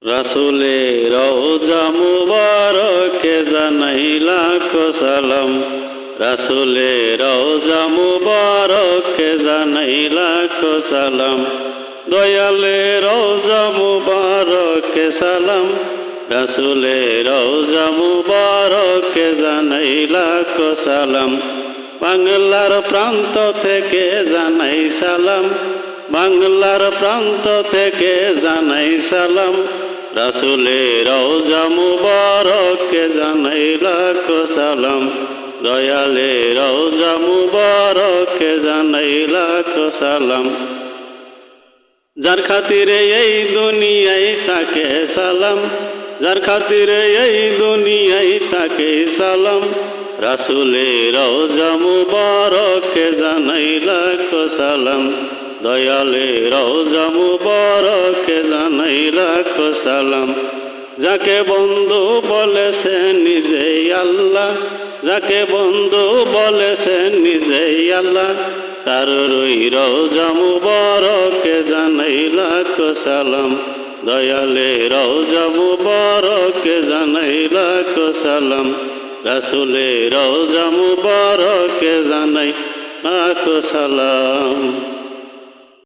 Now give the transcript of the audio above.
রাসূলে রওজা মুবারকে জানাই লাখো সালাম। রাসূলে রওজা মুবারকে জানাই লাখো সালাম। দয়ালে রওজা মুবারকে সালাম। রাসূলে রওজা মুবারকে জানাই লাখো সালাম। বাংলার প্রান্ত থেকে জানাই সালাম। বাংলার প্রান্ত থেকে জানাই সালাম। রাসূলে রওজা মুবারকে জানাই লাখো সালাম। দয়ালে রওজা মুবারকে জানাই লাখো সালাম। যার খাতিরে এই দুনিয়ায় তাকে সালাম। যার খাতিরে এই দুনিয়ায় তাকে সালাম। রাসূলে রওজা মুবারকে জানাই লাখো সালাম। দয়ালে রওজা মুবারকে জানাই লাখো সালাম। যাকে বন্ধু বলেছেন নিজেই আল্লাহ। যাকে বন্ধু বলেছেন নিজেই আল্লাহ। তার ওই রওজা মুবারকে জানাই লাখো সালাম। দয়ালে রওজা মুবারকে জানাই লাখো সালাম। রাসূলে রওজা মুবারকে জানাই লাখো সালাম।